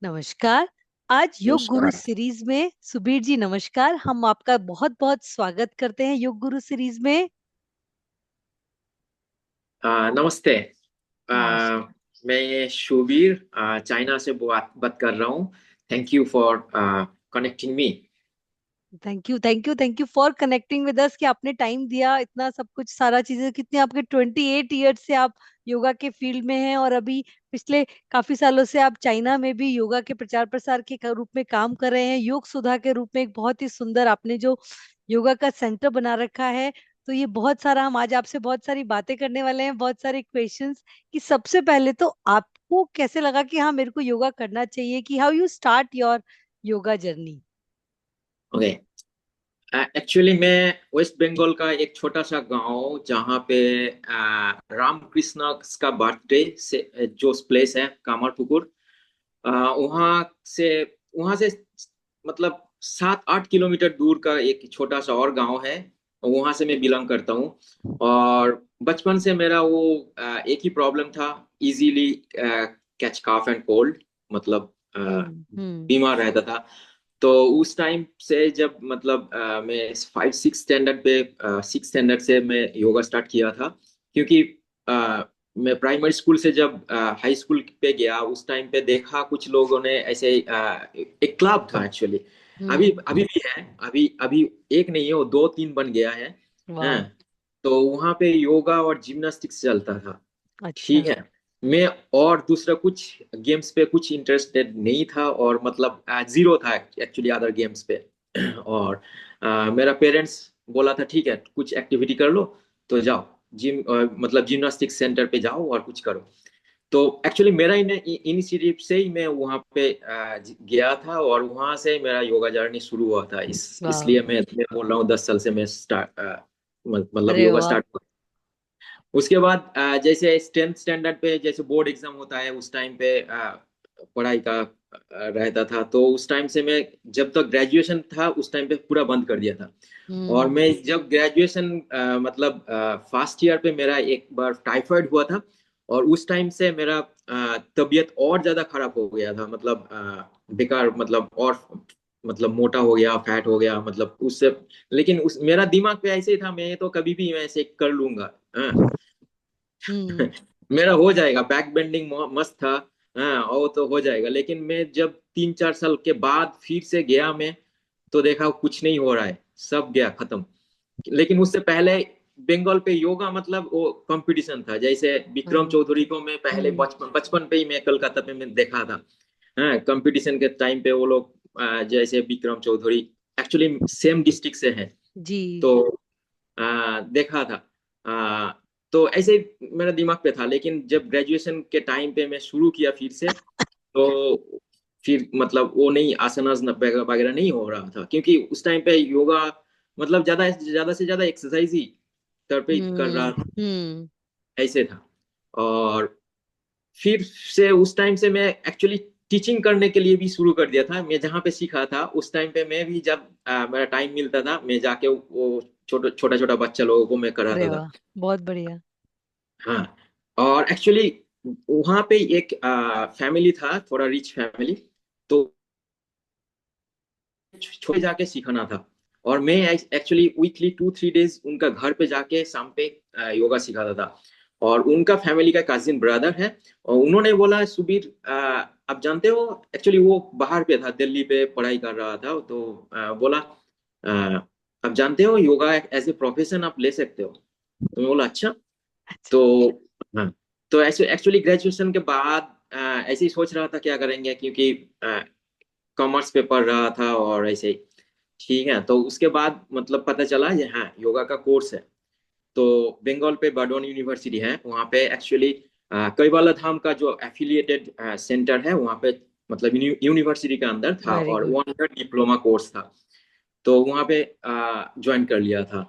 नमस्कार। आज योग गुरु नमस्कार। सीरीज में सुबीर जी नमस्कार। हम आपका बहुत बहुत स्वागत करते हैं योग गुरु सीरीज में। नमस्ते। आ, नमस्कार। मैं शुबीर चाइना से बात बात कर रहा हूँ। Thank you for connecting me. Thank you, thank you, thank you for connecting with us कि आपने टाइम दिया, इतना सब कुछ सारा चीजें। कितने आपके 28 ईयर्स से आप योगा के फील्ड में हैं और अभी पिछले काफी सालों से आप चाइना में भी योगा के प्रचार प्रसार के रूप में काम कर रहे हैं। योग सुधा के रूप में एक बहुत ही सुंदर आपने जो योगा का सेंटर बना रखा है। तो ये बहुत सारा, हम आज आपसे बहुत सारी बातें करने वाले हैं, बहुत सारे क्वेश्चंस। कि सबसे पहले तो आपको कैसे लगा कि हाँ मेरे को योगा करना चाहिए, कि how you start your yoga journey. Okay. Actually मैं वेस्ट बंगाल का एक छोटा सा गांव जहाँ पे रामकृष्ण का बर्थडे से जो प्लेस है कामरपुकुर, वहाँ से मतलब 7-8 किलोमीटर दूर का एक छोटा सा और गांव है। वहां से मैं बिलोंग करता हूँ। और बचपन से मेरा वो एक ही प्रॉब्लम था, easily catch cough and cold, मतलब हम्म। बीमार रहता था। तो उस टाइम से जब मतलब मैं 6 स्टैंडर्ड से मैं योगा स्टार्ट किया था। क्योंकि मैं प्राइमरी स्कूल से जब हाई स्कूल पे गया उस टाइम पे देखा कुछ लोगों ने ऐसे एक क्लब था एक्चुअली। अभी हम्म। अभी भी है, अभी अभी एक नहीं है, वो 2-3 बन गया है। हाँ। वाह। तो वहां पे योगा और जिम्नास्टिक्स चलता था। अच्छा। ठीक है। मैं और दूसरा कुछ गेम्स पे कुछ इंटरेस्टेड नहीं था, और मतलब जीरो था एक्चुअली अदर गेम्स पे। और मेरा पेरेंट्स बोला था ठीक है कुछ एक्टिविटी कर लो, तो जाओ जिम, मतलब जिम्नास्टिक सेंटर पे जाओ और कुछ करो। तो एक्चुअली मेरा इनिशिएटिव से ही मैं वहाँ पे गया था, और वहाँ से मेरा योगा जर्नी शुरू हुआ था। वाह। इसलिए मैं बोल रहा हूँ 10 साल से मैं स्टार्ट मतलब अरे योगा वाह। स्टार्ट। उसके बाद जैसे 10th स्टैंडर्ड पे जैसे बोर्ड एग्जाम होता है उस टाइम पे पढ़ाई का रहता था। तो उस टाइम से मैं, जब तक ग्रेजुएशन था उस टाइम पे पूरा बंद कर दिया था। और हम्म। मैं जब ग्रेजुएशन मतलब फर्स्ट ईयर पे मेरा एक बार टाइफाइड हुआ था। और उस टाइम से मेरा तबीयत और ज्यादा खराब हो गया था, मतलब बेकार, मतलब और मतलब मोटा हो गया, फैट हो गया, मतलब उससे। लेकिन उस मेरा दिमाग पे ऐसे ही था, मैं तो कभी भी मैं ऐसे कर लूंगा। हाँ। हम्म। मेरा हो जाएगा, बैक बेंडिंग मस्त था। हाँ, वो तो हो जाएगा। लेकिन मैं जब 3-4 साल के बाद फिर से गया मैं, तो देखा कुछ नहीं हो रहा है, सब गया खत्म। लेकिन उससे पहले बंगाल पे योगा मतलब वो कंपटीशन था। जैसे विक्रम हम्म। चौधरी को मैं पहले हम्म। बचपन बचपन पे ही मैं कलकत्ता पे मैं देखा था। हाँ, कंपटीशन के टाइम पे वो लोग जैसे Vikram Chaudhary actually same district से हैं। जी। तो देखा था। आ, तो ऐसे ही मेरा दिमाग पे था। लेकिन जब ग्रेजुएशन के टाइम पे मैं शुरू किया फिर से, तो फिर मतलब वो नहीं, आसनास वगैरह वगैरह नहीं हो रहा था, क्योंकि उस टाइम पे योगा मतलब ज्यादा से ज्यादा एक्सरसाइज ही कर हम्म। रहा था, हम्म। ऐसे था। और फिर से उस टाइम से मैं एक्चुअली टीचिंग करने के लिए भी शुरू कर दिया था। मैं जहाँ पे सीखा था उस टाइम पे मैं भी, जब मेरा टाइम मिलता था, मैं जाके वो छोटा छोटा छोटा बच्चा लोगों को मैं अरे कराता था। वाह, बहुत बढ़िया। हाँ। और एक्चुअली वहाँ पे एक फैमिली था, थोड़ा रिच फैमिली। तो छोटे जाके सिखाना था। और मैं एक्चुअली वीकली 2-3 डेज उनका घर पे जाके शाम पे योगा सिखाता था। और उनका फैमिली का कजिन ब्रदर है, और उन्होंने बोला सुबीर, आप जानते हो, एक्चुअली वो बाहर पे था, दिल्ली पे पढ़ाई कर रहा था। तो बोला, आप जानते हो योगा एज ए प्रोफेशन आप ले सकते हो। तो मैं बोला अच्छा। अच्छा। तो हाँ। तो ऐसे एक्चुअली ग्रेजुएशन के बाद ऐसे ही सोच रहा था क्या करेंगे, क्योंकि कॉमर्स पे पढ़ रहा था और ऐसे ही। ठीक है। तो उसके बाद मतलब पता चला ये हाँ योगा का कोर्स है। तो बंगाल पे बर्डवान यूनिवर्सिटी है, वहाँ पे एक्चुअली कैवाला धाम का जो एफिलिएटेड सेंटर है वहाँ पे, मतलब यूनिवर्सिटी के अंदर था, वेरी और गुड। 1 ईयर डिप्लोमा कोर्स था। तो वहाँ पे ज्वाइन कर लिया था।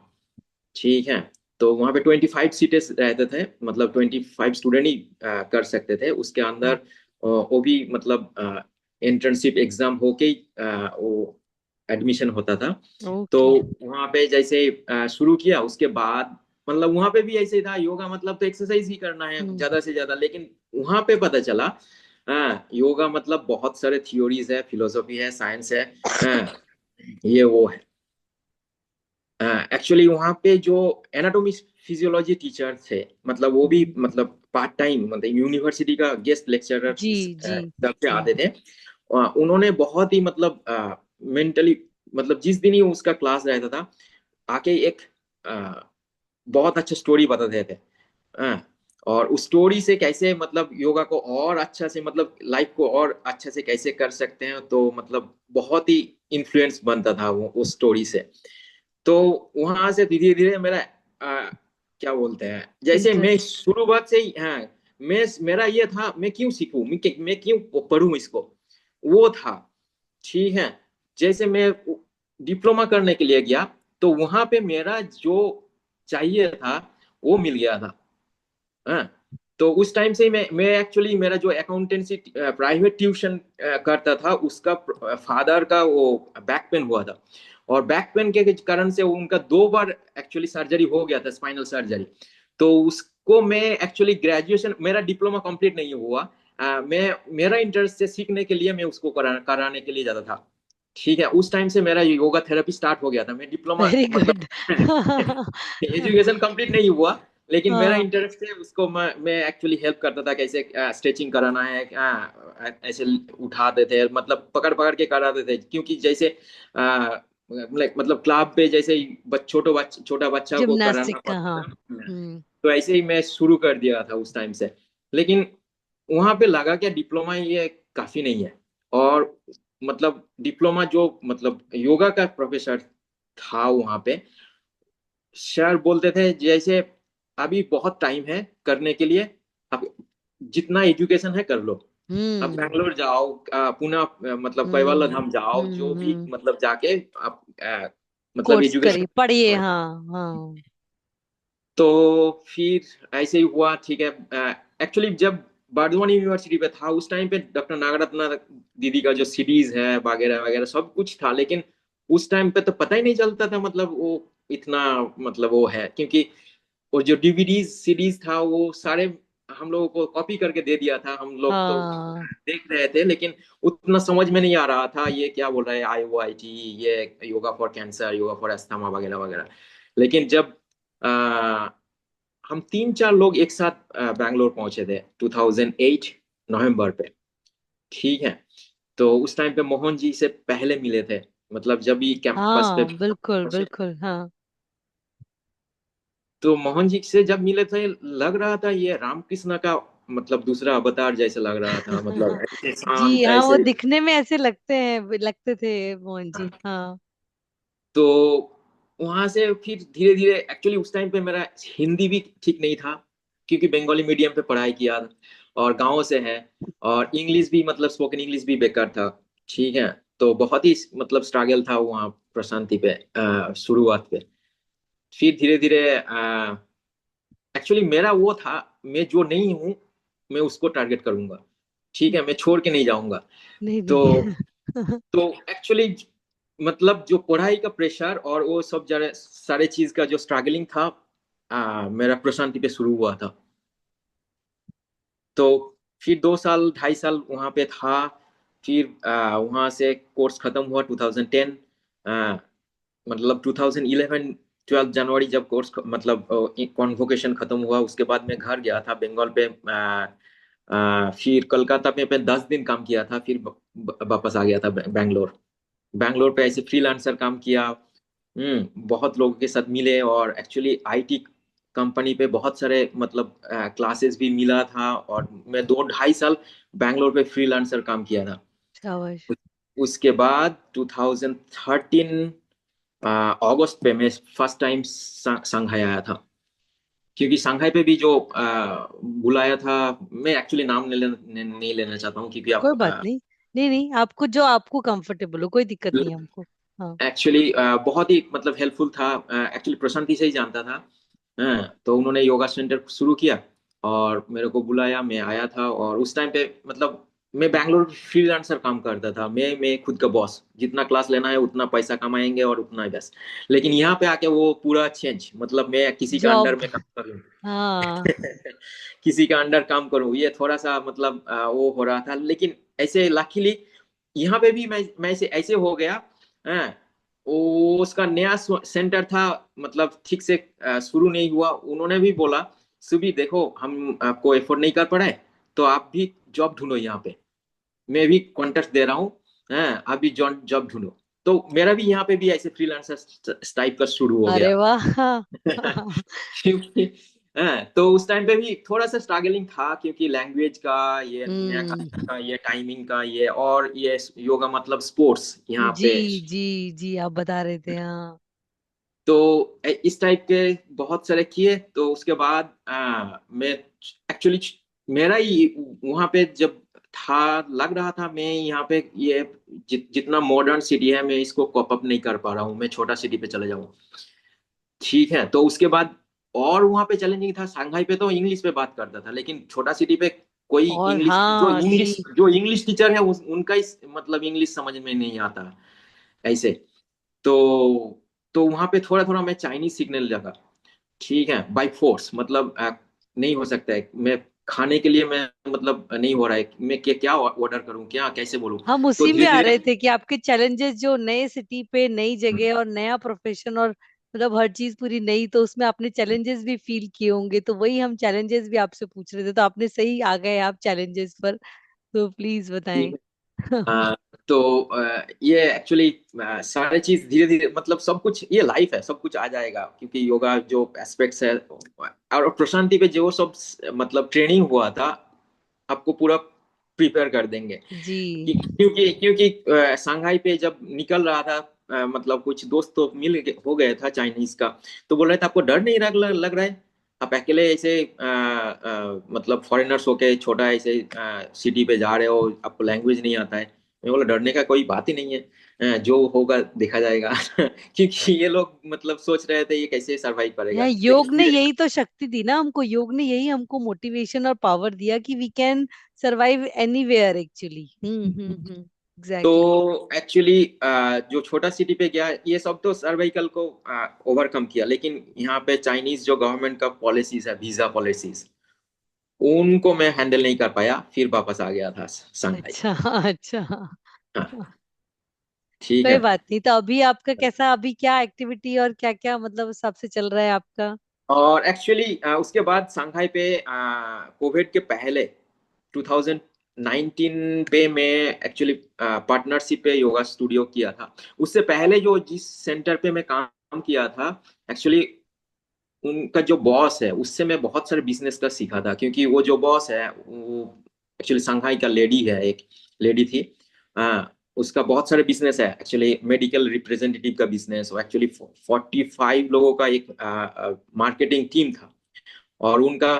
ठीक है। तो वहाँ पे 25 सीटें रहते थे, मतलब 25 स्टूडेंट ही कर सकते थे उसके अंदर। वो भी मतलब इंटर्नशिप एग्जाम होके ही वो एडमिशन होता था। तो ओके। वहाँ पे जैसे शुरू किया उसके बाद, मतलब वहाँ पे भी ऐसे ही था, योगा मतलब तो एक्सरसाइज ही करना है हम्म। ज्यादा से ज्यादा। लेकिन वहाँ पे पता चला हाँ, योगा मतलब बहुत सारे थ्योरीज है, फिलोसफी है, साइंस है। हाँ, ये वो है। एक्चुअली वहाँ पे जो एनाटॉमी फिजियोलॉजी टीचर थे, मतलब वो भी हम्म, मतलब पार्ट टाइम मतलब यूनिवर्सिटी का गेस्ट लेक्चरर जी जी तरफ से जी। आते थे। उन्होंने बहुत ही मतलब मेंटली, मतलब जिस दिन ही उसका क्लास रहता था, आके एक बहुत अच्छा स्टोरी बताते थे। हाँ, और उस स्टोरी से कैसे मतलब योगा को और अच्छा से मतलब लाइफ को और अच्छा से कैसे कर सकते हैं, तो मतलब बहुत ही इन्फ्लुएंस बनता था वो उस स्टोरी से। तो वहां से धीरे धीरे मेरा क्या बोलते हैं, जैसे मैं इंटरेस्ट। शुरुआत से ही, हाँ, मैं मेरा ये था मैं क्यों सीखूं, मैं क्यों पढ़ूं इसको, वो था। ठीक है, जैसे मैं डिप्लोमा करने के लिए गया, तो वहां पे मेरा जो चाहिए था वो मिल गया था। हाँ, तो उस टाइम से ही मैं एक्चुअली मेरा जो अकाउंटेंसी प्राइवेट ट्यूशन करता था, उसका फादर का वो बैक पेन हुआ था। और बैक पेन के कारण से उनका 2 बार एक्चुअली सर्जरी हो गया था, स्पाइनल सर्जरी। तो उसको मैं एक्चुअली ग्रेजुएशन, मेरा डिप्लोमा कंप्लीट नहीं हुआ। मैं मेरा इंटरेस्ट से सीखने के लिए मैं उसको कराने के लिए जाता था। ठीक है, उस टाइम से मेरा योगा थेरेपी स्टार्ट हो गया था। मैं डिप्लोमा वेरी मतलब गुड। एजुकेशन कंप्लीट नहीं हुआ, लेकिन मेरा हाँ इंटरेस्ट है उसको। मैं एक्चुअली हेल्प करता था, कैसे स्ट्रेचिंग कराना है, ऐसे उठाते थे, मतलब पकड़ पकड़ के कराते थे, क्योंकि जैसे मतलब क्लब पे जैसे छोटा बच्चा को कराना जिम्नास्टिक का, पड़ता हाँ। था, हम्म। तो ऐसे ही मैं शुरू कर दिया था उस टाइम से। लेकिन वहां पे लगा कि डिप्लोमा ये काफी नहीं है। और मतलब डिप्लोमा जो मतलब योगा का प्रोफेसर था वहां पे, सर बोलते थे जैसे अभी बहुत टाइम है करने के लिए, अब जितना एजुकेशन है कर लो। अब हम्म बैंगलोर जाओ, पुणे, मतलब कैवाला हम्म धाम जाओ, जो भी मतलब जाके आप मतलब कोर्स करी, पढ़िए, एजुकेशन। हाँ हाँ। तो फिर ऐसे ही हुआ, ठीक है। एक्चुअली जब बर्दवान यूनिवर्सिटी पे था, उस टाइम पे डॉक्टर नागरत्ना दीदी का जो सीरीज है वगैरह वगैरह सब कुछ था, लेकिन उस टाइम पे तो पता ही नहीं चलता था मतलब वो इतना मतलब वो है, क्योंकि वो जो डीवीडीज सीरीज था वो सारे हम लोगों को कॉपी करके दे दिया था, हम लोग तो हाँ, देख रहे थे, लेकिन उतना समझ में नहीं आ रहा था ये क्या बोल रहे हैं, IOIT, ये yoga for cancer, yoga for asthma वगैरह वगैरह। लेकिन जब हम 3-4 लोग एक साथ बैंगलोर पहुंचे थे 2008 नवंबर पे। ठीक है, तो उस टाइम पे मोहन जी से पहले मिले थे, मतलब जब भी कैंपस पे हाँ बिल्कुल पहुंचे। बिल्कुल, हाँ। तो मोहन जी से जब मिले थे, लग रहा था ये रामकृष्ण का मतलब दूसरा अवतार जैसे लग रहा था, मतलब ऐसे जी शांत हाँ, वो ऐसे। दिखने में ऐसे लगते हैं, लगते थे मोहन जी, हाँ। तो वहां से फिर धीरे धीरे, एक्चुअली उस टाइम पे मेरा हिंदी भी ठीक नहीं था, क्योंकि बंगाली मीडियम पे पढ़ाई किया और गाँव से है, और इंग्लिश भी मतलब स्पोकन इंग्लिश भी बेकार था। ठीक है, तो बहुत ही मतलब स्ट्रगल था वहाँ प्रशांति पे शुरुआत पे। फिर धीरे धीरे एक्चुअली मेरा वो था, मैं जो नहीं हूँ मैं उसको टारगेट करूंगा। ठीक है, मैं छोड़ के नहीं जाऊंगा। नहीं तो नहीं। तो एक्चुअली मतलब जो पढ़ाई का प्रेशर और वो सब जरा सारे चीज का जो स्ट्रगलिंग था, मेरा प्रशांति पे शुरू हुआ था। तो फिर 2 साल 2.5 साल वहां पे था। फिर वहां से कोर्स खत्म हुआ 2010, मतलब 2011 12 जनवरी जब कोर्स मतलब कॉन्वोकेशन खत्म हुआ, उसके बाद मैं घर गया था बंगाल पे। फिर कोलकाता पे मैं 10 दिन काम किया था, फिर वापस आ गया था बैंगलोर। बैंगलोर पे ऐसे फ्रीलांसर काम किया। बहुत लोगों के साथ मिले, और एक्चुअली IT कंपनी पे बहुत सारे मतलब क्लासेस भी मिला था, और मैं 2-2.5 साल बैंगलोर पे फ्रीलांसर काम किया था। शाबाश। उसके बाद 2013 अगस्त पे मैं फर्स्ट टाइम शंघाई आया था। क्योंकि शंघाई पे भी जो बुलाया था, मैं एक्चुअली नाम नहीं लेना चाहता हूँ, क्योंकि कोई आप बात नहीं, नहीं नहीं, आपको जो आपको कंफर्टेबल हो, कोई दिक्कत नहीं है हमको। हाँ। एक्चुअली बहुत ही मतलब हेल्पफुल था। एक्चुअली प्रशांति से ही जानता था। तो उन्होंने योगा सेंटर शुरू किया और मेरे को बुलाया, मैं आया था। और उस टाइम पे मतलब मैं बैंगलोर फ्रीलांसर काम करता था। मैं खुद का बॉस, जितना क्लास लेना है उतना पैसा कमाएंगे और उतना ही बस। लेकिन यहाँ पे आके वो पूरा चेंज, मतलब मैं किसी का अंडर जॉब। में काम करूँ। हाँ। किसी का अंडर काम करूँ, ये थोड़ा सा मतलब वो हो रहा था। लेकिन ऐसे लकीली यहाँ पे भी मैं ऐसे ऐसे हो गया। हाँ, वो उसका नया सेंटर था, मतलब ठीक से शुरू नहीं हुआ। उन्होंने भी बोला, सुबह देखो हम आपको एफोर्ड नहीं कर पा रहे, तो आप भी जॉब ढूंढो यहाँ पे, मैं भी कॉन्टेक्ट दे रहा हूँ। हाँ, आप भी जॉब जॉब ढूंढो। तो मेरा भी यहाँ पे भी ऐसे फ्रीलांसर टाइप का शुरू हो अरे गया। वाह। क्योंकि हाँ, तो उस टाइम पे भी थोड़ा सा स्ट्रगलिंग था, क्योंकि लैंग्वेज का, ये नया हम्म। कल्चर का, ये टाइमिंग का, ये और ये योगा मतलब स्पोर्ट्स यहाँ जी पे। जी जी, आप बता रहे थे, हाँ। तो इस टाइप के बहुत सारे किए। तो उसके बाद मैं एक्चुअली, मेरा ही वहां पे जब था, लग रहा था मैं यहाँ पे ये जितना मॉडर्न सिटी है, मैं इसको कॉप अप नहीं कर पा रहा हूँ, मैं छोटा सिटी पे चले जाऊँ। ठीक है, तो उसके बाद और वहां पे चैलेंजिंग था। सांघाई पे तो इंग्लिश पे बात करता था, लेकिन छोटा सिटी पे कोई और इंग्लिश, हाँ जी। जो इंग्लिश टीचर है उनका मतलब इंग्लिश समझ में नहीं आता ऐसे। तो वहां पे थोड़ा थोड़ा मैं चाइनीज सीखने लगा। ठीक है, बाई फोर्स, मतलब नहीं हो सकता है मैं खाने के लिए, मैं मतलब नहीं हो रहा है, मैं क्या क्या ऑर्डर करूं, क्या कैसे बोलूं। हम तो उसी में धीरे आ धीरे रहे थे कि आपके चैलेंजेस जो नए सिटी पे, नई जगह और नया प्रोफेशन, और मतलब हर चीज पूरी नई, तो उसमें आपने चैलेंजेस भी फील किए होंगे, तो वही हम चैलेंजेस भी आपसे पूछ रहे थे, तो आपने सही आ गए आप चैलेंजेस पर। तो प्लीज बताएं। आ, तो ये एक्चुअली सारे चीज धीरे धीरे, मतलब सब कुछ ये लाइफ है, सब कुछ आ जाएगा, क्योंकि योगा जो एस्पेक्ट्स है, और प्रशांति पे जो सब मतलब ट्रेनिंग हुआ था, आपको पूरा प्रिपेयर कर देंगे। जी। क्योंकि क्योंकि शंघाई पे जब निकल रहा था, मतलब कुछ दोस्त तो हो गया था चाइनीज का। तो बोल रहे थे, आपको डर नहीं लग रहा है, आप अकेले ऐसे मतलब फॉरेनर्स होके छोटा ऐसे सिटी पे जा रहे हो, आपको लैंग्वेज नहीं आता है। मैं बोला, डरने का कोई बात ही नहीं है, जो होगा देखा जाएगा। क्योंकि ये लोग मतलब सोच रहे थे ये कैसे सरवाइव यहाँ करेगा, लेकिन योग ने धीरे। यही तो शक्ति दी ना हमको, योग ने यही हमको मोटिवेशन और पावर दिया कि we can survive anywhere actually. Exactly. तो एक्चुअली जो छोटा सिटी पे गया, ये सब तो सर्वाइकल को ओवरकम किया, लेकिन यहाँ पे चाइनीज जो गवर्नमेंट का पॉलिसीज है, वीजा पॉलिसीज, उनको मैं हैंडल नहीं कर पाया, फिर वापस आ गया था शंघाई। अच्छा। अच्छा। हाँ, ठीक कोई है। बात नहीं। तो अभी आपका कैसा, अभी क्या एक्टिविटी और क्या क्या मतलब हिसाब से चल रहा है आपका? और एक्चुअली उसके बाद शंघाई पे कोविड के पहले 2019 पे मैं एक्चुअली पार्टनरशिप पे योगा स्टूडियो किया था। उससे पहले जो जिस सेंटर पे मैं काम किया था, एक्चुअली उनका जो बॉस है उससे मैं बहुत सारे बिजनेस का सीखा था, क्योंकि वो जो बॉस है वो एक्चुअली शंघाई का लेडी है, एक लेडी थी। उसका बहुत सारे बिजनेस है, एक्चुअली मेडिकल रिप्रेजेंटेटिव का बिजनेस, वो एक्चुअली 45 लोगों का एक मार्केटिंग टीम था। और उनका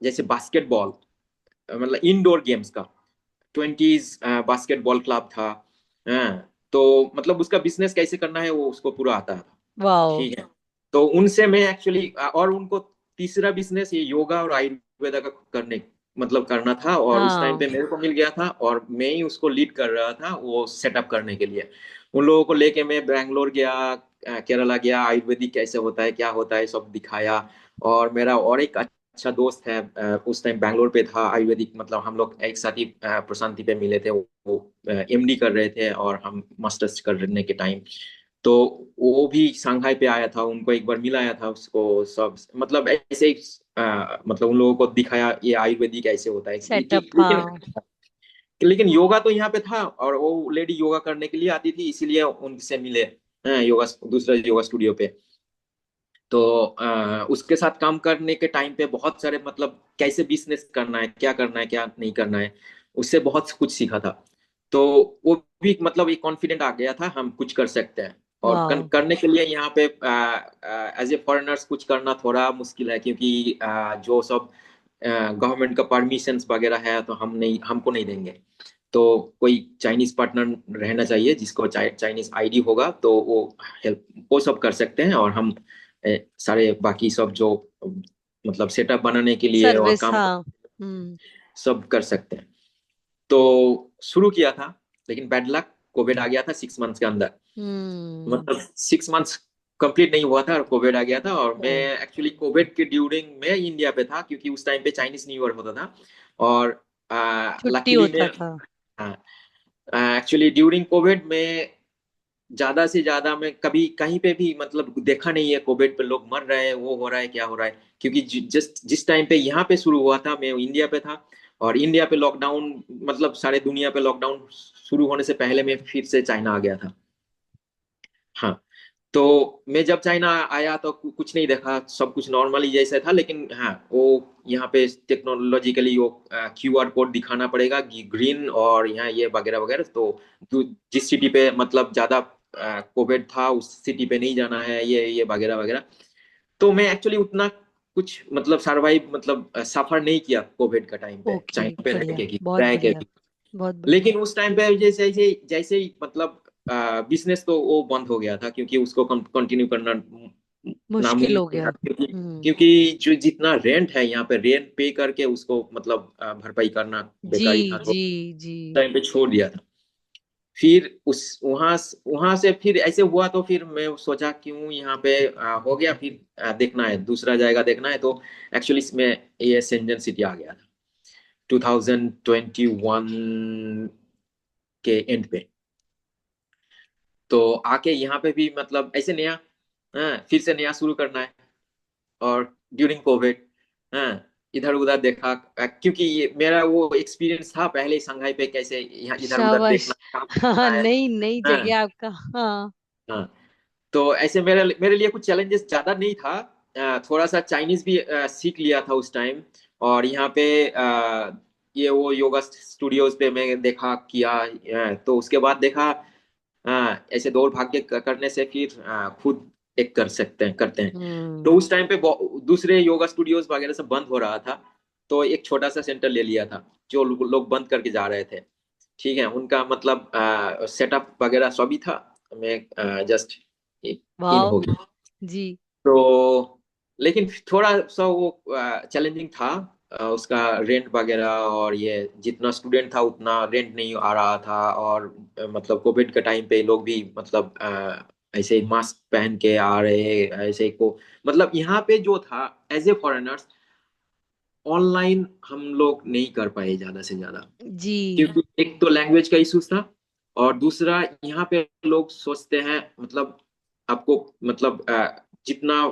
जैसे बास्केटबॉल, मतलब इंडोर गेम्स का 20s बास्केटबॉल क्लब था। तो मतलब उसका बिजनेस कैसे करना है वो उसको पूरा आता था। वाओ। ठीक है, तो उनसे मैं एक्चुअली, और उनको तीसरा बिजनेस ये योगा और आयुर्वेदा का करने मतलब करना था, और उस टाइम हाँ। पे मेरे को मिल गया था, और मैं ही उसको लीड कर रहा था वो सेटअप करने के लिए। उन लोगों को लेके मैं बैंगलोर गया, केरला गया, आयुर्वेदिक कैसे होता है, क्या होता है, सब दिखाया। और मेरा और एक अच्छा दोस्त है, उस टाइम बैंगलोर पे था, आयुर्वेदिक मतलब हम लोग एक साथ ही प्रशांति पे मिले थे। वो एमडी कर रहे थे और हम मास्टर्स करने के टाइम। तो वो भी शंघाई पे आया था, उनको एक बार मिलाया था उसको, सब मतलब ऐसे ही मतलब उन लोगों को दिखाया ये आयुर्वेदिक ऐसे होता है। सेटअप, लेकिन हाँ। लेकिन योगा तो यहाँ पे था, और वो लेडी योगा करने के लिए आती थी, इसीलिए उनसे मिले योगा, दूसरा योगा स्टूडियो पे। तो उसके साथ काम करने के टाइम पे बहुत सारे मतलब कैसे बिजनेस करना है, क्या करना है, क्या नहीं करना है, उससे बहुत कुछ सीखा था। तो वो भी मतलब एक कॉन्फिडेंट आ गया था, हम कुछ कर सकते हैं। और वाओ। करने के लिए यहाँ पे एज ए फॉरेनर्स कुछ करना थोड़ा मुश्किल है, क्योंकि जो सब गवर्नमेंट का परमिशंस वगैरह है, तो हमको नहीं देंगे। तो कोई चाइनीज पार्टनर रहना चाहिए जिसको चाइनीज आईडी होगा, तो वो हेल्प वो सब कर सकते हैं, और हम सारे बाकी सब जो मतलब सेटअप बनाने के लिए और सर्विस, काम हाँ। हम्म। सब कर सकते हैं। तो शुरू किया था, लेकिन बैड लक, कोविड आ गया था 6 मंथ्स के अंदर। हम्म। मतलब 6 मंथ्स कंप्लीट नहीं हुआ था और कोविड आ गया था। और मैं ओ, एक्चुअली कोविड के ड्यूरिंग में इंडिया पे था, क्योंकि उस टाइम पे चाइनीज न्यू ईयर होता था। और छुट्टी लकीली मैं, होता था। हाँ, एक्चुअली ड्यूरिंग कोविड में ज्यादा से ज्यादा मैं कभी कहीं पे भी मतलब देखा नहीं है कोविड पे लोग मर रहे हैं, वो हो रहा है, क्या हो रहा है। क्योंकि जिस टाइम पे यहाँ पे शुरू हुआ था मैं इंडिया पे था। और इंडिया पे लॉकडाउन, मतलब सारे दुनिया पे लॉकडाउन शुरू होने से पहले मैं फिर से चाइना आ गया था। हाँ। तो मैं जब चाइना आया तो कुछ नहीं देखा, सब कुछ नॉर्मली जैसा था। लेकिन हाँ, वो यहाँ पे टेक्नोलॉजिकली वो क्यूआर कोड दिखाना पड़ेगा, ग्रीन और यहाँ ये वगैरह वगैरह। तो जिस सिटी पे मतलब ज्यादा कोविड था उस सिटी पे नहीं जाना है, ये वगैरह वगैरह। तो मैं एक्चुअली उतना कुछ मतलब सरवाइव मतलब सफर नहीं किया कोविड का टाइम पे, ओके, चाइना पे बढ़िया, बहुत रह के बढ़िया, भी। बहुत बढ़िया। लेकिन उस टाइम पे जैसे जैसे जैसे ही मतलब बिजनेस तो वो बंद हो गया था, क्योंकि उसको कंटिन्यू करना मुश्किल हो नामुमकिन गया। था। क्योंकि हम्म। क्योंकि जो जितना रेंट है यहाँ पे, रेंट पे करके उसको मतलब भरपाई करना जी, बेकारी था। तो जी, जी। टाइम पे छोड़ दिया था। फिर उस वहां वहां से फिर ऐसे हुआ, तो फिर मैं सोचा क्यों यहाँ पे हो गया, फिर देखना है, दूसरा जाएगा देखना है। तो एक्चुअली इसमें ये शेंजन सिटी आ गया था 2021 के एंड पे। तो आके यहाँ पे भी मतलब ऐसे नया, हाँ, फिर से नया शुरू करना है। और ड्यूरिंग कोविड, हाँ, इधर उधर देखा, क्योंकि ये मेरा वो एक्सपीरियंस था पहले ही संघाई पे, कैसे यहाँ इधर उधर शाबाश। देखना, काम हाँ, करना है। नई नई हाँ, जगह आपका। हाँ। हाँ। तो ऐसे मेरे मेरे लिए कुछ चैलेंजेस ज्यादा नहीं था। थोड़ा सा चाइनीज भी सीख लिया था उस टाइम। और यहाँ पे ये वो योगा स्टूडियोज पे मैं देखा किया। तो उसके बाद देखा, ऐसे दौड़ भाग के करने से फिर खुद एक कर सकते हैं, करते हैं। तो हम्म। उस टाइम पे दूसरे योगा स्टूडियोज वगैरह सब बंद हो रहा था। तो एक छोटा सा सेंटर ले लिया था, जो लोग बंद करके जा रहे थे। ठीक है, उनका मतलब सेटअप वगैरह सभी था। मैं जस्ट इन वाह। हो गया। जी। तो लेकिन थोड़ा सा वो चैलेंजिंग था। उसका रेंट वगैरह, और ये जितना स्टूडेंट था उतना रेंट नहीं आ रहा था। और मतलब कोविड के टाइम पे लोग भी मतलब ऐसे मास्क पहन के आ रहे, ऐसे को मतलब यहाँ पे जो था एज ए फॉरेनर्स, ऑनलाइन हम लोग नहीं कर पाए ज्यादा से ज्यादा। जी। क्योंकि एक तो लैंग्वेज का इशू था, और दूसरा यहाँ पे लोग सोचते हैं मतलब आपको मतलब जितना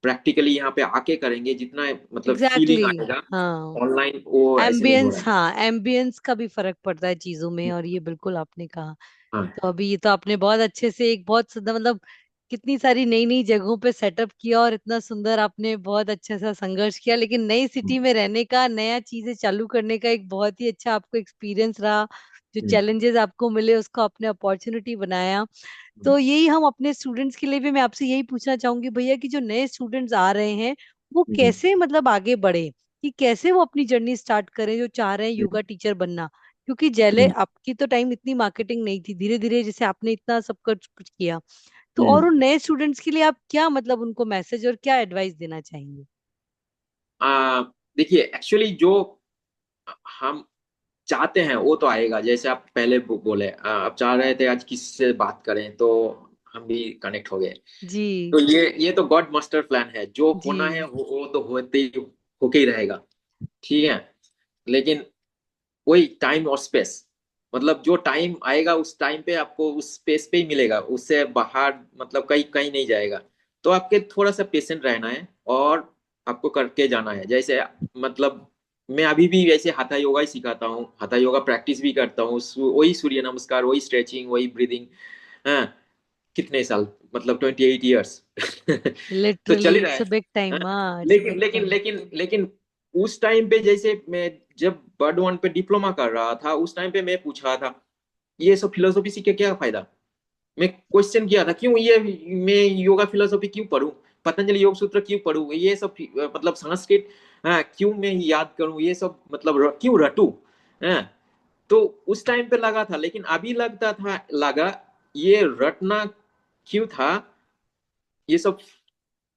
प्रैक्टिकली यहाँ पे आके करेंगे, जितना मतलब एग्जैक्टली, फीलिंग exactly। आएगा हाँ। ऑनलाइन, वो ऐसे नहीं हो एम्बियंस, रहा है। हाँ, एम्बियंस का भी फर्क पड़ता है चीजों में, और ये बिल्कुल आपने कहा। हाँ। तो अभी ये तो आपने बहुत अच्छे से एक बहुत सुंदर मतलब कितनी सारी नई नई जगहों पे सेटअप किया, और इतना सुंदर आपने बहुत अच्छा सा संघर्ष किया, लेकिन नई सिटी में रहने का, नया चीजें चालू करने का एक बहुत ही अच्छा आपको एक्सपीरियंस रहा। जो हम्म, चैलेंजेस आपको मिले उसको आपने अपॉर्चुनिटी बनाया। हम्म, तो यही हम अपने स्टूडेंट्स के लिए भी मैं आपसे यही पूछना चाहूंगी भैया, कि जो नए स्टूडेंट्स आ रहे हैं वो हम्म, कैसे मतलब आगे बढ़े, कि कैसे वो अपनी जर्नी स्टार्ट करें, जो चाह रहे हैं हम्म, योगा टीचर बनना। क्योंकि जैले हम्म, आपकी तो टाइम इतनी मार्केटिंग नहीं थी, धीरे धीरे जैसे आपने इतना सब कुछ किया। तो और हम्म। उन नए स्टूडेंट्स के लिए आप क्या मतलब उनको मैसेज और क्या एडवाइस देना चाहेंगे? आ, देखिए, एक्चुअली जो हम चाहते हैं वो तो आएगा। जैसे आप पहले बोले, आप चाह रहे थे आज किससे बात करें, तो हम भी कनेक्ट हो गए। जी, तो ये तो गॉड मास्टर प्लान है, जो होना है जी। वो तो होते ही होके ही रहेगा। ठीक है। लेकिन वही टाइम और स्पेस, मतलब जो टाइम आएगा उस टाइम पे आपको उस स्पेस पे ही मिलेगा, उससे बाहर मतलब कहीं कहीं नहीं जाएगा। तो आपके थोड़ा सा पेशेंट रहना है, और आपको करके जाना है। जैसे मतलब मैं अभी भी वैसे हाथा योगा ही सिखाता हूँ, हाथा योगा प्रैक्टिस भी करता हूँ, वही सूर्य नमस्कार, वही स्ट्रेचिंग, वही ब्रीदिंग। हाँ, कितने साल, मतलब 28 ईयर्स तो चल लिटरली ही रहा इट्स है। अ बिग हाँ? टाइम, हाँ, इट्स अ लेकिन बिग लेकिन टाइम। लेकिन लेकिन उस टाइम पे जैसे मैं जब बर्ड वन पे डिप्लोमा कर रहा था, उस टाइम पे मैं पूछ रहा था ये सब फिलोसॉफी सीख के क्या फायदा। मैं क्वेश्चन किया था क्यों ये, मैं योगा फिलोसॉफी क्यों पढूं, पतंजलि योग सूत्र क्यों पढूं, ये सब मतलब संस्कृत, हाँ, क्यों मैं याद करूं, ये सब मतलब क्यों रटूं। हाँ, तो उस टाइम पे लगा था, लेकिन अभी लगता था, लगा ये रटना क्यों था, ये सब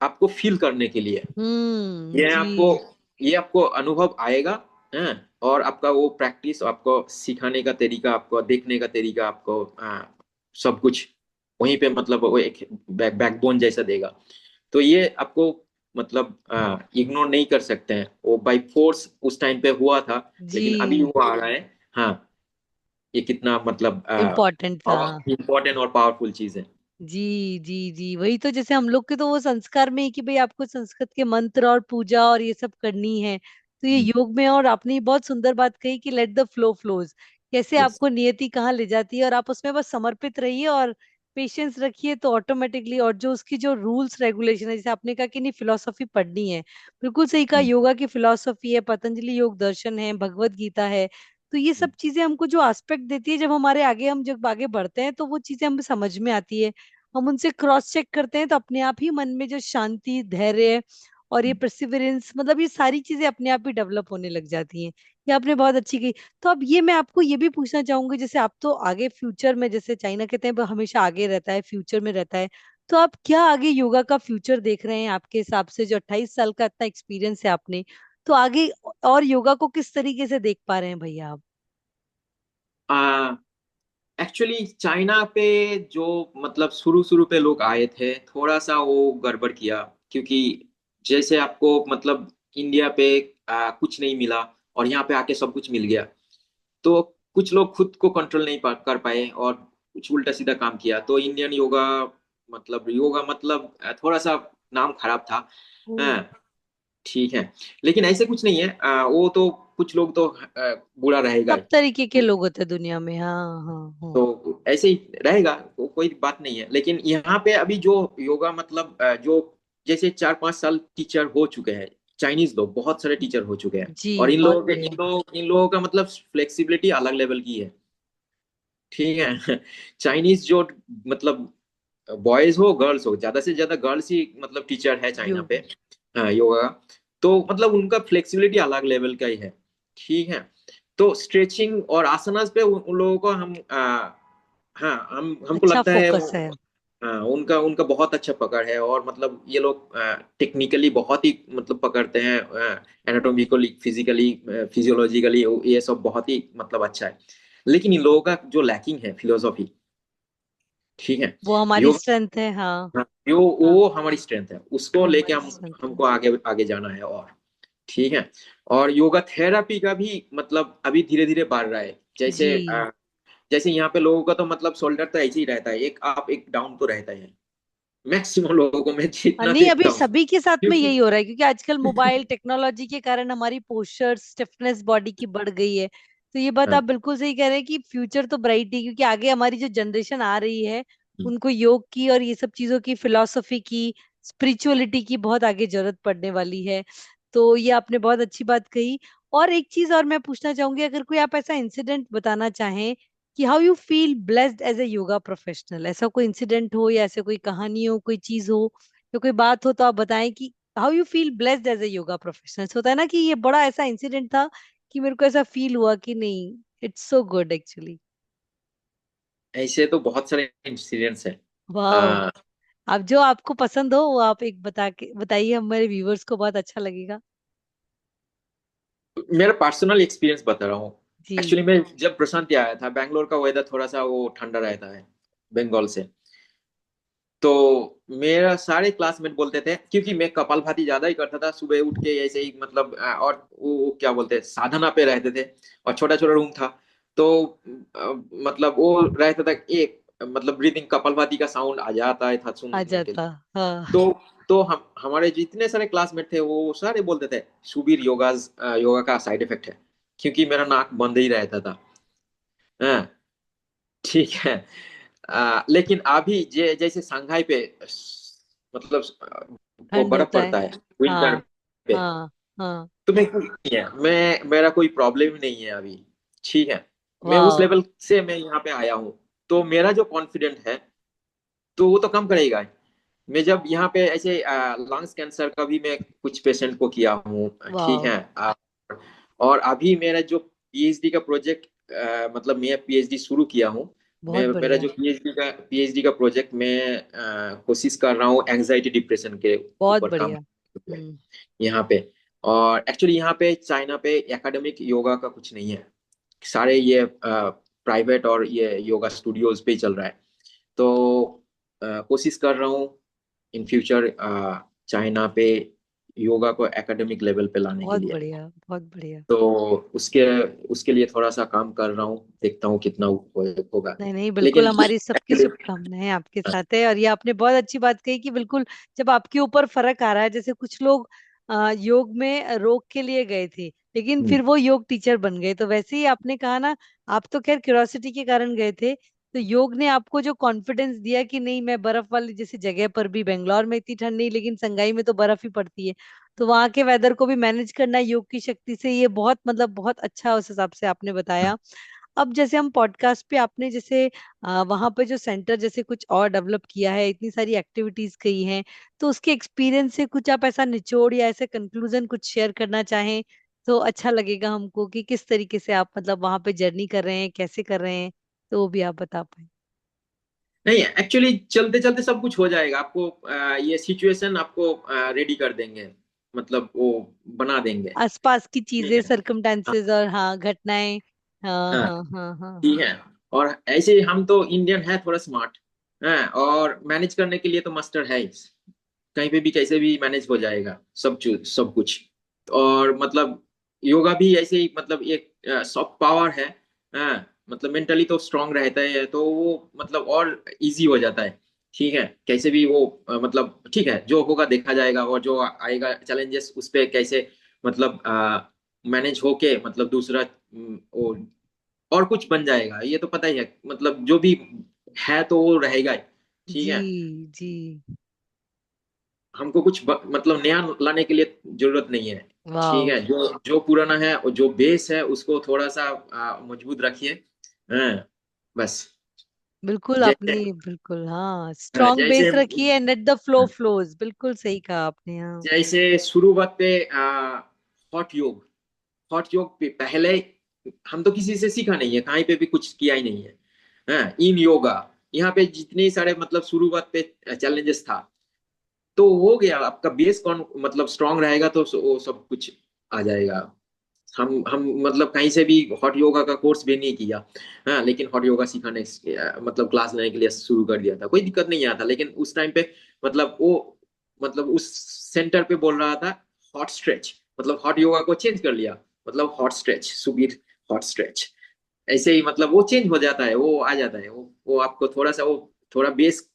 आपको फील करने के लिए। ये जी। आपको ये आपको अनुभव आएगा, है। और आपका वो प्रैक्टिस, आपको सिखाने का तरीका, आपको देखने का तरीका, आपको सब कुछ वहीं पे मतलब वो एक बैकबोन जैसा देगा। तो ये आपको मतलब इग्नोर नहीं कर सकते हैं, वो बाई फोर्स उस टाइम पे हुआ था, लेकिन अभी जी। वो आ रहा है। हाँ, ये कितना मतलब इम्पोर्टेंट था। इम्पोर्टेंट और पावरफुल चीज है। जी जी जी, वही तो, जैसे हम लोग के तो वो संस्कार में है कि भाई आपको संस्कृत के मंत्र और पूजा और ये सब करनी है, तो ये योग में। और आपने ये बहुत सुंदर बात कही कि लेट द फ्लो फ्लोज, कैसे यस। आपको नियति कहाँ ले जाती है और आप उसमें बस समर्पित रहिए और पेशेंस रखिए, तो ऑटोमेटिकली। और जो उसकी जो रूल्स रेगुलेशन है, जैसे आपने कहा कि नहीं फिलोसफी पढ़नी है, बिल्कुल सही कहा, योगा की फिलोसफी है, पतंजलि योग दर्शन है, भगवत गीता है। तो ये सब चीजें हमको जो एस्पेक्ट देती है, जब हमारे आगे, हम जब आगे बढ़ते हैं तो वो चीजें हमें समझ में आती है, हम उनसे क्रॉस चेक करते हैं, तो अपने आप ही मन में जो शांति, धैर्य और ये परसिवरेंस, मतलब ये सारी चीजें अपने आप ही डेवलप होने लग जाती हैं। ये आपने बहुत अच्छी की। तो अब ये मैं आपको ये भी पूछना चाहूंगी, जैसे आप तो आगे फ्यूचर में, जैसे चाइना कहते हैं वो हमेशा आगे रहता है, फ्यूचर में रहता है, तो आप क्या आगे योगा का फ्यूचर देख रहे हैं आपके हिसाब से? जो 28 साल का इतना एक्सपीरियंस है आपने, तो आगे और योगा को किस तरीके से देख पा रहे हैं भैया आप? एक्चुअली चाइना पे जो मतलब शुरू शुरू पे लोग आए थे, थोड़ा सा वो गड़बड़ किया, क्योंकि जैसे आपको मतलब इंडिया पे कुछ नहीं मिला और यहाँ पे आके सब कुछ मिल गया, तो कुछ लोग खुद को कंट्रोल नहीं कर पाए और कुछ उल्टा सीधा काम किया, तो इंडियन योगा मतलब थोड़ा सा नाम खराब था। ओह। हाँ, ठीक है। लेकिन ऐसे कुछ नहीं है, वो तो कुछ लोग तो बुरा रहेगा सब ही। तरीके के लोग होते हैं दुनिया में, हाँ हाँ हाँ। तो ऐसे ही रहेगा, कोई बात नहीं है। लेकिन यहाँ पे अभी जो योगा मतलब जो जैसे 4-5 साल टीचर हो चुके हैं, चाइनीज लोग बहुत सारे टीचर हो चुके हैं, जी, और इन बहुत लोगों के बढ़िया। इन लोगों का मतलब फ्लेक्सिबिलिटी अलग लेवल की है। ठीक है। चाइनीज जो मतलब बॉयज हो गर्ल्स हो, ज्यादा से ज्यादा गर्ल्स ही मतलब टीचर है चाइना पे, योग। योगा का। तो मतलब उनका फ्लेक्सिबिलिटी अलग लेवल का ही है। ठीक है। तो स्ट्रेचिंग और आसनास पे उन लोगों को हाँ, हम हमको अच्छा लगता है फोकस है। हाँ, उनका उनका बहुत अच्छा पकड़ है, और मतलब ये लोग टेक्निकली बहुत ही मतलब पकड़ते हैं, एनाटॉमिकली, फिजिकली, फिजियोलॉजिकली, ये सब बहुत ही मतलब अच्छा है। लेकिन इन लोगों का जो लैकिंग है फिलोसॉफी। ठीक है। वो हमारी योग, स्ट्रेंथ है, हाँ। हाँ, हाँ, वो हमारी स्ट्रेंथ है, उसको लेके हमारी हम स्ट्रेंथ है। हमको आगे आगे जाना है। और ठीक है। और योगा थेरापी का भी मतलब अभी धीरे धीरे बढ़ रहा है। जैसे जी। जैसे यहाँ पे लोगों का तो मतलब शोल्डर तो ऐसे ही रहता है, एक अप एक डाउन तो रहता है मैक्सिमम लोगों को, मैं जितना नहीं, अभी देखता हूँ। सभी के साथ में क्योंकि यही हो रहा है, क्योंकि आजकल मोबाइल टेक्नोलॉजी के कारण हमारी पोस्चर स्टिफनेस बॉडी की बढ़ गई है। तो ये बात हाँ, आप बिल्कुल सही कह रहे हैं कि फ्यूचर तो ब्राइट है, क्योंकि आगे हमारी जो जनरेशन आ रही है, उनको योग की और ये सब चीजों की, फिलोसफी की, स्पिरिचुअलिटी की बहुत आगे जरूरत पड़ने वाली है। तो ये आपने बहुत अच्छी बात कही। और एक चीज और मैं पूछना चाहूंगी, अगर कोई आप ऐसा इंसिडेंट बताना चाहें कि how you feel blessed as a yoga professional, ऐसा कोई इंसिडेंट हो या ऐसे कोई कहानी हो, कोई चीज हो, तो कोई बात हो, तो आप बताएं कि how you feel blessed as a yoga professional. होता है ना कि ये बड़ा ऐसा इंसिडेंट था कि मेरे को ऐसा फील हुआ कि नहीं, इट्स सो गुड एक्चुअली। ऐसे तो बहुत सारे इंसिडेंट्स हैं। वाह। आ, आप जो आपको पसंद हो वो आप एक बताइए, हमारे व्यूवर्स को बहुत अच्छा लगेगा। मेरा पर्सनल एक्सपीरियंस बता रहा हूँ। जी। एक्चुअली मैं जब प्रशांत आया था, बैंगलोर का वेदर थोड़ा सा वो ठंडा रहता है बंगाल से। तो मेरा सारे क्लासमेट बोलते थे, क्योंकि मैं कपालभाति ज्यादा ही करता था सुबह उठ के ऐसे ही मतलब और वो क्या बोलते हैं, साधना पे रहते थे, और छोटा छोटा रूम था। तो मतलब वो रहता था एक मतलब ब्रीदिंग कपालभाति का साउंड आ जाता है था आ सुनने के लिए। जाता। हाँ। तो हम हमारे जितने सारे क्लासमेट थे वो सारे बोलते थे सुबीर योगा का साइड इफेक्ट है, क्योंकि मेरा नाक बंद ही रहता था। हाँ, ठीक है। लेकिन अभी जैसे शंघाई पे मतलब वो ठंड बर्फ होता है। पड़ता है विंटर हाँ पे, हाँ हाँ। तो मैं नहीं है, मैं मेरा कोई प्रॉब्लम ही नहीं है अभी। ठीक है। मैं उस वाह। लेवल से मैं यहाँ पे आया हूँ, तो मेरा जो कॉन्फिडेंट है तो वो तो कम करेगा। मैं जब यहाँ पे ऐसे लंग्स कैंसर का भी मैं कुछ पेशेंट को किया हूँ। ठीक वाह, है। और अभी मेरा जो पीएचडी का प्रोजेक्ट मतलब मैं पीएचडी शुरू किया हूँ। मैं बहुत मेरा बढ़िया। जो पीएचडी का प्रोजेक्ट मैं कोशिश कर रहा हूँ एंजाइटी डिप्रेशन के बहुत ऊपर काम बढ़िया। करने के लिए हम्म। यहाँ पे। और एक्चुअली यहाँ पे चाइना पे एकेडमिक योगा का कुछ नहीं है, सारे ये प्राइवेट और ये योगा स्टूडियोज पे ही चल रहा है। तो कोशिश कर रहा हूँ इन फ्यूचर चाइना पे योगा को एकेडमिक लेवल पे लाने के बहुत लिए। बढ़िया, बहुत बढ़िया। तो उसके उसके लिए थोड़ा सा काम कर रहा हूँ, देखता हूँ कितना होगा। नहीं नहीं, बिल्कुल लेकिन हमारी सबकी एक्चुअली शुभकामनाएं आपके साथ है। और ये आपने बहुत अच्छी बात कही कि बिल्कुल जब आपके ऊपर फर्क आ रहा है, जैसे कुछ लोग योग में रोग के लिए गए थे लेकिन फिर वो योग टीचर बन गए, तो वैसे ही आपने कहा ना, आप तो खैर क्यूरियोसिटी के कारण गए थे, तो योग ने आपको जो कॉन्फिडेंस दिया कि नहीं, मैं बर्फ वाली जैसी जगह पर भी, बेंगलोर में इतनी ठंड नहीं लेकिन संगाई में तो बर्फ ही पड़ती है, तो वहां के वेदर को भी मैनेज करना योग की शक्ति से, ये बहुत मतलब बहुत अच्छा उस हिसाब से आपने बताया। अब जैसे हम पॉडकास्ट पे, आपने जैसे वहां पे जो सेंटर जैसे कुछ और डेवलप किया है, इतनी सारी एक्टिविटीज कही हैं, तो उसके एक्सपीरियंस से कुछ आप ऐसा निचोड़ या ऐसे कंक्लूजन कुछ शेयर करना चाहें तो अच्छा लगेगा हमको, कि किस तरीके से आप मतलब वहां पे जर्नी कर रहे हैं, कैसे कर रहे हैं, तो वो भी आप बता पाए। नहीं, एक्चुअली चलते चलते सब कुछ हो जाएगा। आपको ये सिचुएशन आपको रेडी कर देंगे, मतलब वो बना देंगे। आसपास की ठीक चीजें, है। हाँ सरकमस्टेंसेस और हाँ घटनाएं। हाँ हाँ, हाँ हाँ हाँ ठीक हाँ। है। और ऐसे ही हम तो इंडियन है, थोड़ा स्मार्ट है, और मैनेज करने के लिए तो मास्टर है ही। कहीं पे भी कैसे भी मैनेज हो जाएगा सब कुछ। और मतलब योगा भी ऐसे ही, मतलब एक सॉफ्ट पावर है। मतलब मेंटली तो स्ट्रांग रहता है, तो वो मतलब और इजी हो जाता है। ठीक है, कैसे भी वो मतलब ठीक है, जो होगा देखा जाएगा, और जो आएगा चैलेंजेस उस पे कैसे मतलब मैनेज होके, मतलब दूसरा वो और कुछ बन जाएगा, ये तो पता ही है। मतलब जो भी है तो वो रहेगा ही। ठीक जी है। जी। हमको कुछ मतलब नया लाने के लिए जरूरत नहीं है। ठीक वाह। है, जो जो पुराना है और जो बेस है उसको थोड़ा सा मजबूत रखिए। हाँ, बस। बिल्कुल आपने, जैसे बिल्कुल हाँ, स्ट्रॉन्ग जैसे बेस रखी है, नेट द फ्लो फ्लोज, बिल्कुल सही कहा आपने, हाँ। जैसे शुरुआत पे हॉट योग, हॉट योग पे पहले हम तो किसी से सीखा नहीं है, कहीं पे भी कुछ किया ही नहीं है। हाँ, इन योगा यहाँ पे जितने सारे मतलब शुरुआत पे चैलेंजेस था, तो हो गया। आपका बेस कौन मतलब स्ट्रांग रहेगा तो वो सब कुछ आ जाएगा। हम मतलब कहीं से भी हॉट योगा का कोर्स भी नहीं किया। हाँ, लेकिन हॉट योगा सिखाने मतलब क्लास लेने के लिए शुरू कर दिया था, कोई दिक्कत नहीं आया था। लेकिन उस टाइम पे मतलब वो मतलब उस सेंटर पे बोल रहा था हॉट स्ट्रेच, मतलब हॉट योगा को चेंज कर लिया, मतलब hot stretch Subir, hot stretch. ऐसे ही मतलब वो चेंज हो जाता है, वो आ जाता है, वो आपको थोड़ा सा वो थोड़ा बेस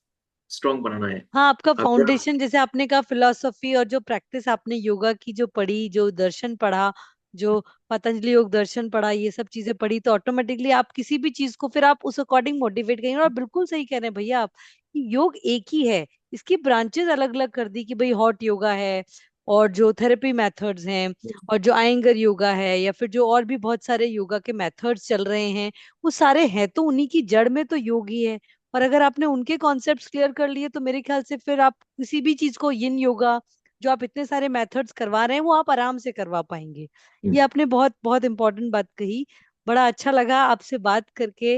स्ट्रांग बनाना है। हाँ, आपका आप जरा फाउंडेशन जैसे आपने कहा, फिलोसफी और जो प्रैक्टिस आपने योगा की जो पढ़ी, जो दर्शन पढ़ा, जो पतंजलि योग दर्शन पढ़ा, ये सब चीजें पढ़ी, तो ऑटोमेटिकली आप किसी भी चीज को फिर आप उस अकॉर्डिंग मोटिवेट करेंगे। और बिल्कुल सही कह रहे हैं भैया आप, कि योग एक ही है, इसकी ब्रांचेस अलग अलग कर दी कि भाई हॉट योगा है, और जो थेरेपी मेथड्स हैं, और जो आयंगर योगा है, या फिर जो और भी बहुत सारे योगा के मेथड्स चल रहे हैं, वो सारे हैं तो उन्हीं की जड़ में तो योग ही है। और अगर आपने उनके कॉन्सेप्ट्स क्लियर कर लिए, तो मेरे ख्याल से फिर आप किसी भी चीज को, यिन योगा जो आप इतने सारे मेथड्स करवा रहे हैं, वो आप आराम से करवा पाएंगे। ये आपने बहुत बहुत इंपॉर्टेंट बात कही। बड़ा अच्छा लगा आपसे बात करके,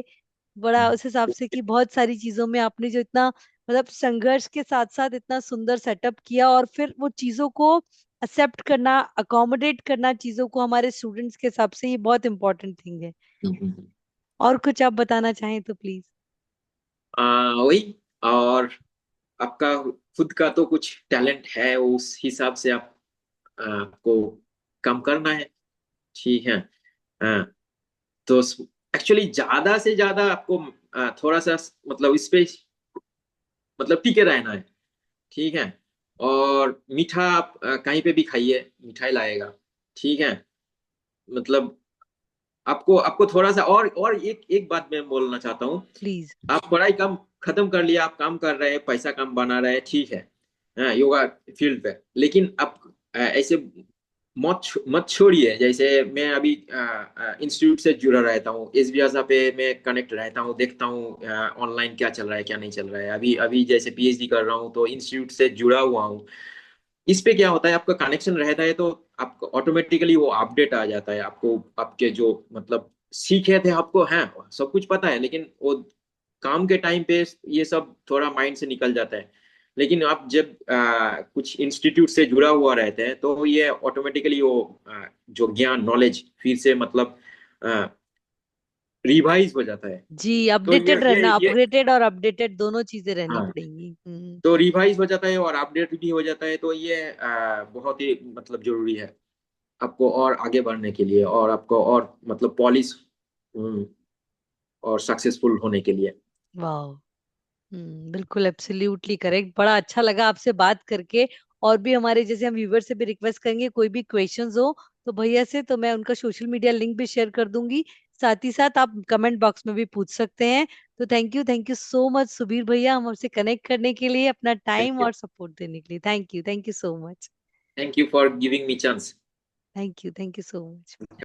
बड़ा उस हिसाब से कि बहुत सारी चीजों में आपने जो इतना मतलब संघर्ष के साथ साथ इतना सुंदर सेटअप किया, और फिर वो चीजों को एक्सेप्ट करना, अकोमोडेट करना चीजों को हमारे स्टूडेंट्स के हिसाब से, ये बहुत इंपॉर्टेंट थिंग है। और कुछ आप बताना चाहें तो प्लीज। वही। और आपका खुद का तो कुछ टैलेंट है, उस हिसाब से आपको काम करना है। ठीक है। हाँ, तो एक्चुअली ज्यादा से ज्यादा आपको थोड़ा सा मतलब इस पे मतलब टिके रहना है। ठीक है। और मीठा आप कहीं पे भी खाइए, मिठाई लाएगा। ठीक है। मतलब आपको आपको थोड़ा सा और एक एक बात मैं बोलना चाहता हूँ। प्लीज। आप पढ़ाई कम खत्म कर लिया, आप काम कर रहे हैं, पैसा कम बना रहे हैं, ठीक है। हाँ, योगा फील्ड पे, लेकिन आप ऐसे मत छोड़िए। जैसे मैं अभी इंस्टीट्यूट से जुड़ा रहता हूँ, एस बी पे मैं कनेक्ट रहता हूँ, देखता हूँ ऑनलाइन क्या चल रहा है क्या नहीं चल रहा है। अभी अभी जैसे पीएचडी कर रहा हूँ तो इंस्टीट्यूट से जुड़ा हुआ हूँ। इस पे क्या होता है, आपका कनेक्शन रहता है तो आपको ऑटोमेटिकली वो अपडेट आ जाता है। आपको आपके जो मतलब सीखे थे आपको हैं सब कुछ पता है, लेकिन वो काम के टाइम पे ये सब थोड़ा माइंड से निकल जाता है। लेकिन आप जब कुछ इंस्टीट्यूट से जुड़ा हुआ रहते हैं तो ये ऑटोमेटिकली वो जो ज्ञान नॉलेज फिर से मतलब रिवाइज हो जाता है। जी, तो अपडेटेड रहना, ये अपग्रेडेड और अपडेटेड दोनों चीजें रहनी हाँ, पड़ेंगी। हम्म। तो रिवाइज हो जाता है और अपडेट भी हो जाता है, तो ये बहुत ही मतलब जरूरी है आपको और आगे बढ़ने के लिए, और आपको और मतलब पॉलिश और सक्सेसफुल होने के लिए। वाह। बिल्कुल एब्सोल्युटली करेक्ट। बड़ा अच्छा लगा आपसे बात करके। और भी हमारे जैसे हम व्यूवर से भी रिक्वेस्ट करेंगे, कोई भी क्वेश्चंस हो तो भैया से, तो मैं उनका सोशल मीडिया लिंक भी शेयर कर दूंगी। साथ ही साथ आप कमेंट बॉक्स में भी पूछ सकते हैं। तो thank you so much Subir भैया, हमसे कनेक्ट करने के लिए, अपना थैंक टाइम यू। और सपोर्ट देने के लिए। Thank you so much. Thank you for giving me chance. Thank you so much.